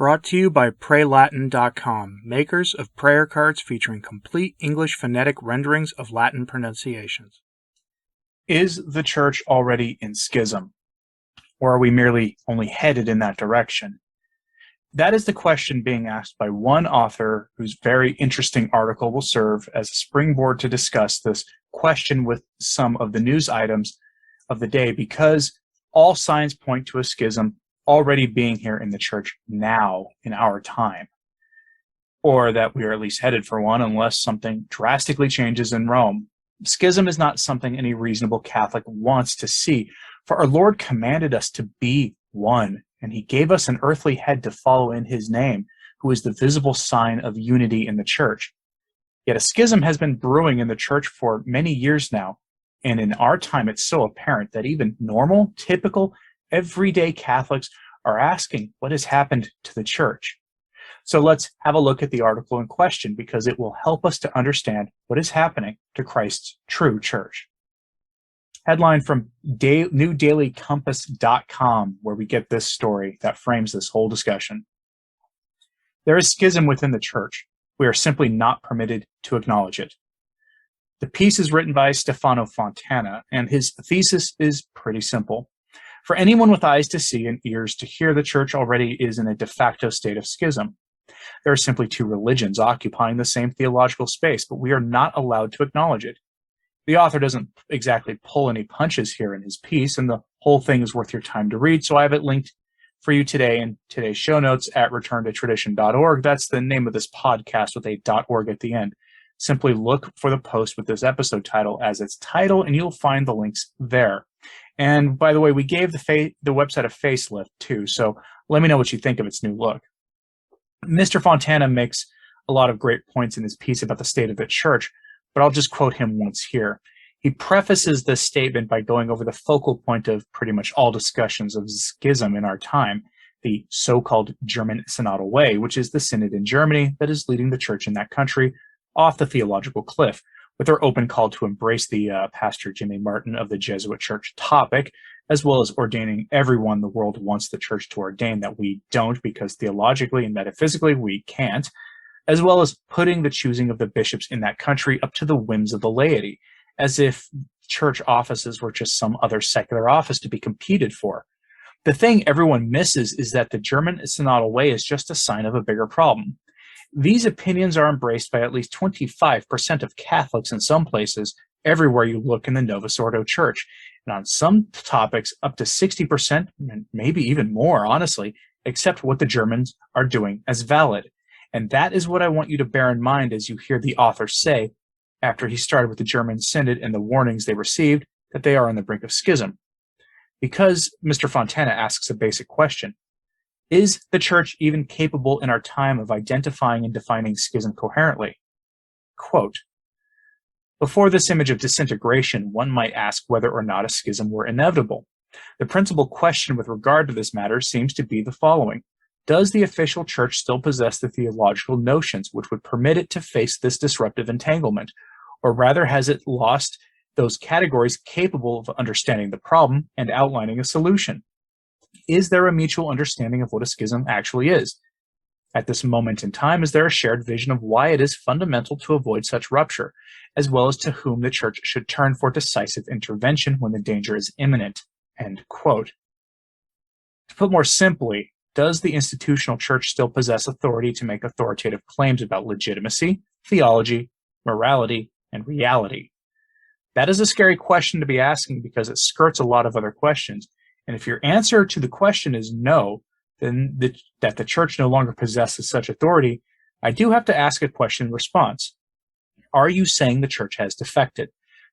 Brought to you by PrayLatin.com, makers of prayer cards featuring complete English phonetic renderings of Latin pronunciations. Is the church already in schism? Or are we merely only headed in that direction? That is the question being asked by one author whose very interesting article will serve as a springboard to discuss this question with some of the news items of the day, because all signs point to a schism already being here in the church now in our time, or that we are at least headed for one unless something drastically changes in Rome. Schism is not something any reasonable Catholic wants to see, for our Lord commanded us to be one, and he gave us an earthly head to follow in his name, who is the visible sign of unity in the church. Yet a schism has been brewing in the church for many years now, and in our time it's so apparent that even normal, typical, everyday Catholics are asking what has happened to the church. So let's have a look at the article in question, because it will help us to understand what is happening to Christ's true church. Headline from NewDailyCompass.com, where we get this story that frames this whole discussion. There is schism within the church. We are simply not permitted to acknowledge it. The piece is written by Stefano Fontana, and his thesis is pretty simple. For anyone with eyes to see and ears to hear, the church already is in a de facto state of schism. There are simply two religions occupying the same theological space, but we are not allowed to acknowledge it. The author doesn't exactly pull any punches here in his piece, and the whole thing is worth your time to read, so I have it linked for you today in today's show notes at returntotradition.org. That's the name of this podcast with a .org at the end. Simply look for the post with this episode title as its title, and you'll find the links there. And by the way, we gave the website a facelift too, so let me know what you think of its new look. Mr. Fontana makes a lot of great points in his piece about the state of the church, but I'll just quote him once here. He prefaces this statement by going over the focal point of pretty much all discussions of schism in our time, the so-called German Synodal Way, which is the synod in Germany that is leading the church in that country off the theological cliff, with their open call to embrace the Pastor Jimmy Martin of the Jesuit Church topic, as well as ordaining everyone the world wants the church to ordain that we don't, because theologically and metaphysically we can't, as well as putting the choosing of the bishops in that country up to the whims of the laity, as if church offices were just some other secular office to be competed for. The thing everyone misses is that the German Synodal Way is just a sign of a bigger problem. These opinions are embraced by at least 25% of Catholics in some places, everywhere you look in the Novus Ordo Church, and on some topics up to 60%, and maybe even more, honestly, accept what the Germans are doing as valid. And that is what I want you to bear in mind as you hear the author say, after he started with the German Synod and the warnings they received, that they are on the brink of schism. Because Mr. Fontana asks a basic question. Is the church even capable in our time of identifying and defining schism coherently? Quote, before this image of disintegration, one might ask whether or not a schism were inevitable. The principal question with regard to this matter seems to be the following. Does the official church still possess the theological notions which would permit it to face this disruptive entanglement? Or rather, has it lost those categories capable of understanding the problem and outlining a solution? Is there a mutual understanding of what a schism actually is? At this moment in time, is there a shared vision of why it is fundamental to avoid such rupture, as well as to whom the church should turn for decisive intervention when the danger is imminent? End quote. To put more simply, does the institutional church still possess authority to make authoritative claims about legitimacy, theology, morality, and reality? That is a scary question to be asking because it skirts a lot of other questions. And if your answer to the question is no, then that the church no longer possesses such authority, I do have to ask a question in response. Are you saying the church has defected?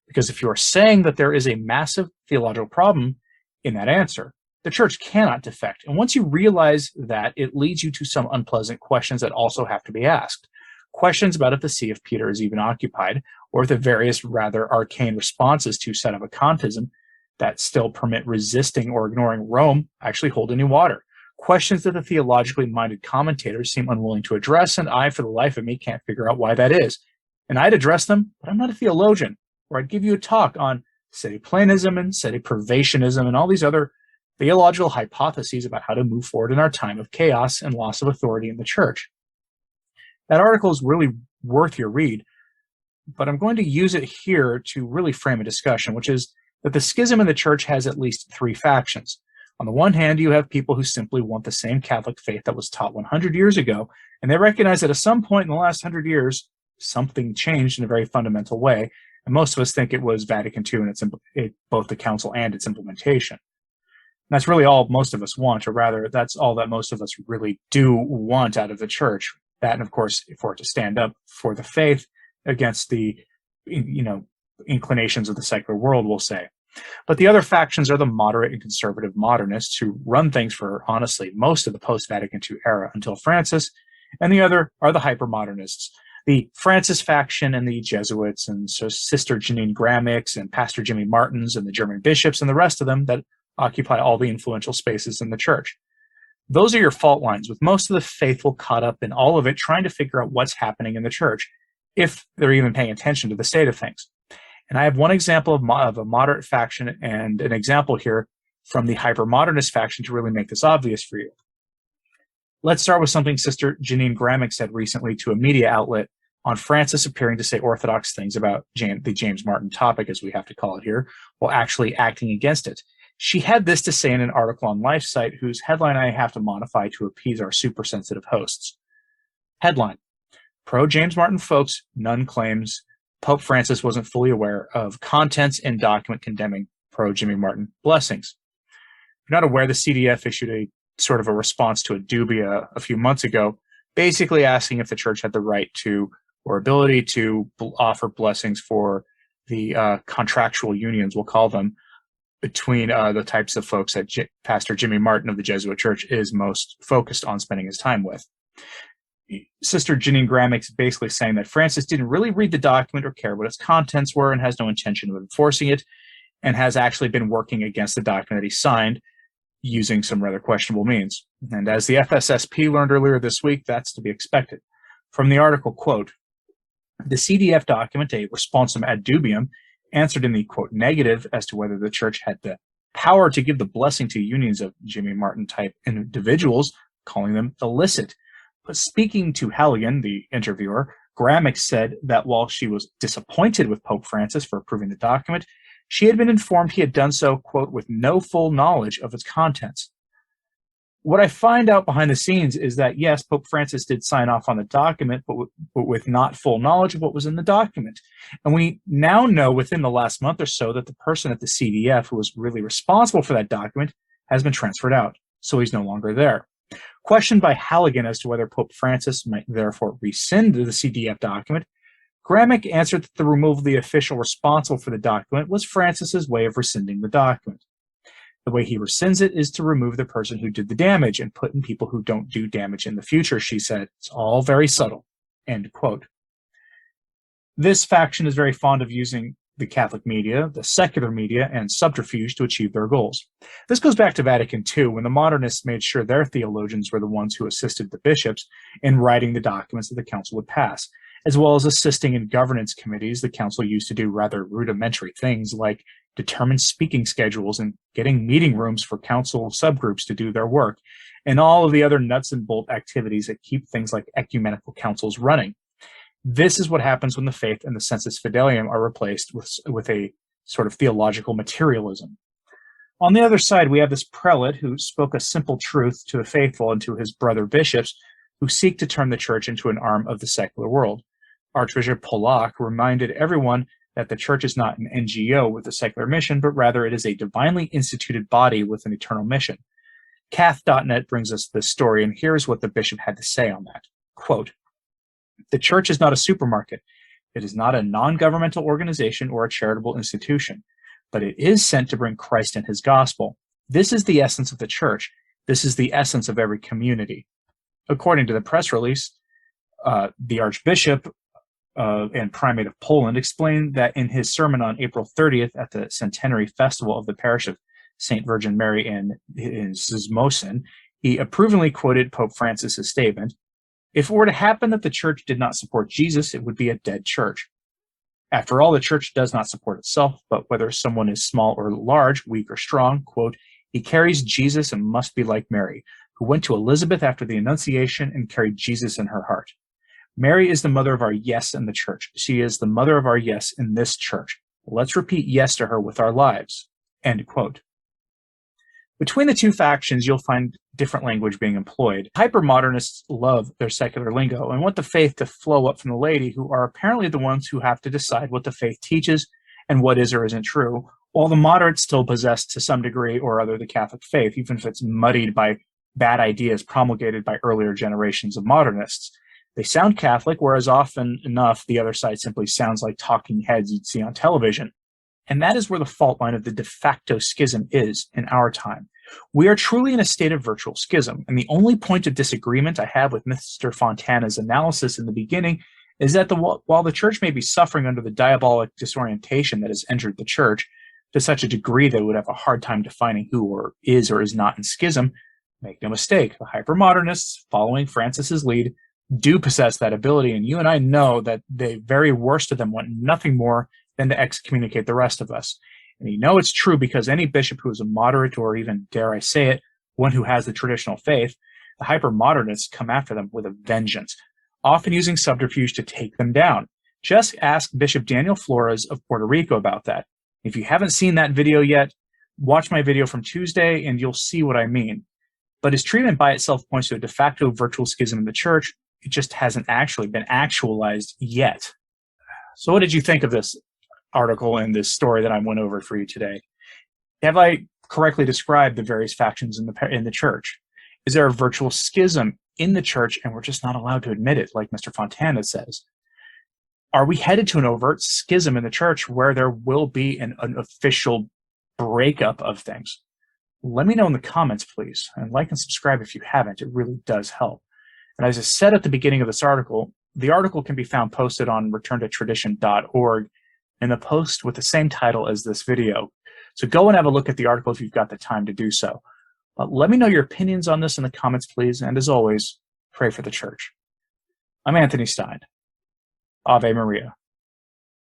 Because if you are saying that there is a massive theological problem in that answer, the church cannot defect. And once you realize that, it leads you to some unpleasant questions that also have to be asked. Questions about if the See of Peter is even occupied, or if the various rather arcane responses to Sedevacantism that still permit resisting or ignoring Rome actually hold any water. Questions that the theologically minded commentators seem unwilling to address, and I, for the life of me, can't figure out why that is. And I'd address them, but I'm not a theologian, or I'd give you a talk on Sedeplanism and Sedepravationism and all these other theological hypotheses about how to move forward in our time of chaos and loss of authority in the church. That article is really worth your read, but I'm going to use it here to really frame a discussion, which is that the schism in the church has at least three factions. On the one hand, you have people who simply want the same Catholic faith that was taught 100 years ago, and they recognize that at some point in the last 100 years, something changed in a very fundamental way, and most of us think it was Vatican II and both the council and its implementation. And that's really all most of us want, or rather, that's all that most of us really do want out of the church. That, and of course, for it to stand up for the faith against the, inclinations of the secular world, we'll say. But the other factions are the moderate and conservative modernists who run things for, honestly, most of the post-Vatican II era until Francis, and the other are the hypermodernists, the Francis faction and the Jesuits and Sister Janine Gramick's and Pastor Jimmy Martin's and the German bishops and the rest of them that occupy all the influential spaces in the church. Those are your fault lines, with most of the faithful caught up in all of it trying to figure out what's happening in the church, if they're even paying attention to the state of things. And I have one example of a moderate faction and an example here from the hypermodernist faction to really make this obvious for you. Let's start with something Sister Janine Gramick said recently to a media outlet on Francis appearing to say orthodox things about the James Martin topic, as we have to call it here, while actually acting against it. She had this to say in an article on LifeSite, whose headline I have to modify to appease our super-sensitive hosts. Headline: Pro-James Martin folks, none claims Pope Francis wasn't fully aware of contents in document condemning pro-Jimmy Martin blessings. If you're not aware, the CDF issued a sort of a response to a dubia a few months ago, basically asking if the church had the right to or ability to offer blessings for the contractual unions, we'll call them, between the types of folks that Pastor Jimmy Martin of the Jesuit Church is most focused on spending his time with. Sister Janine Gramick is basically saying that Francis didn't really read the document or care what its contents were and has no intention of enforcing it, and has actually been working against the document that he signed using some rather questionable means. And as the FSSP learned earlier this week, that's to be expected. From the article, quote, the CDF document, a responsum ad dubium, answered in the, quote, negative as to whether the church had the power to give the blessing to unions of Jimmy Martin-type individuals, calling them illicit. But speaking to Halligan, the interviewer, Gramick said that while she was disappointed with Pope Francis for approving the document, she had been informed he had done so, quote, with no full knowledge of its contents. What I find out behind the scenes is that, yes, Pope Francis did sign off on the document, but with not full knowledge of what was in the document. And we now know within the last month or so that the person at the CDF who was really responsible for that document has been transferred out, so he's no longer there. Questioned by Halligan as to whether Pope Francis might therefore rescind the CDF document, Gramick answered that the removal of the official responsible for the document was Francis's way of rescinding the document. The way he rescinds it is to remove the person who did the damage and put in people who don't do damage in the future, she said. It's all very subtle. End quote. This faction is very fond of using the Catholic media, the secular media, and subterfuge to achieve their goals. This goes back to Vatican II, when the modernists made sure their theologians were the ones who assisted the bishops in writing the documents that the council would pass, as well as assisting in governance committees the council used to do rather rudimentary things like determine speaking schedules and getting meeting rooms for council subgroups to do their work, and all of the other nuts and bolt activities that keep things like ecumenical councils running. This is what happens when the faith and the sensus fidelium are replaced with a sort of theological materialism. On the other side, we have this prelate who spoke a simple truth to the faithful and to his brother bishops who seek to turn the church into an arm of the secular world. Archbishop Polak reminded everyone that the church is not an NGO with a secular mission, but rather it is a divinely instituted body with an eternal mission. Cath.net brings us this story, and here's what the bishop had to say on that. Quote, the church is not a supermarket. It is not a non-governmental organization or a charitable institution, but it is sent to bring Christ and his gospel. This is the essence of the church. This is the essence of every community. According to the press release, the Archbishop and Primate of Poland explained that in his sermon on April 30th at the centenary festival of the parish of St. Virgin Mary in Zizmosen, he approvingly quoted Pope Francis's statement, if it were to happen that the church did not support Jesus, it would be a dead church. After all, the church does not support itself, but whether someone is small or large, weak or strong, quote, He carries Jesus and must be like Mary, who went to Elizabeth after the Annunciation and carried Jesus in her heart. Mary is the mother of our yes in the church. She is the mother of our yes in this church. Let's repeat yes to her with our lives." End quote. Between the two factions, you'll find different language being employed. Hypermodernists love their secular lingo and want the faith to flow up from the laity, who are apparently the ones who have to decide what the faith teaches and what is or isn't true, while the moderates still possess to some degree or other the Catholic faith, even if it's muddied by bad ideas promulgated by earlier generations of modernists. They sound Catholic, whereas often enough the other side simply sounds like talking heads you'd see on television. And that is where the fault line of the de facto schism is in our time. We are truly in a state of virtual schism, and the only point of disagreement I have with Mr. Fontana's analysis in the beginning is that while the church may be suffering under the diabolic disorientation that has entered the church to such a degree that it would have a hard time defining who or is not in schism, make no mistake, the hypermodernists, following Francis's lead, do possess that ability, and you and I know that the very worst of them want nothing more than to excommunicate the rest of us. And you know it's true because any bishop who is a moderate, or even, dare I say it, one who has the traditional faith, the hyper-modernists come after them with a vengeance, often using subterfuge to take them down. Just ask Bishop Daniel Flores of Puerto Rico about that. If you haven't seen that video yet, watch my video from Tuesday and you'll see what I mean. But his treatment by itself points to a de facto virtual schism in the church. It just hasn't actually been actualized yet. So what did you think of this article and this story that I went over for you today? Have I correctly described the various factions in the church? Is there a virtual schism in the church and we're just not allowed to admit it, like Mr. Fontana says? Are we headed to an overt schism in the church where there will be an official breakup of things? Let me know in the comments, please, and like and subscribe if you haven't. It really does help. And as I said at the beginning of this article, the article can be found posted on returntotradition.org in the post with the same title as this video. So go and have a look at the article if you've got the time to do so. Let me know your opinions on this in the comments, please. And as always, pray for the church. I'm Anthony Stine. Ave Maria.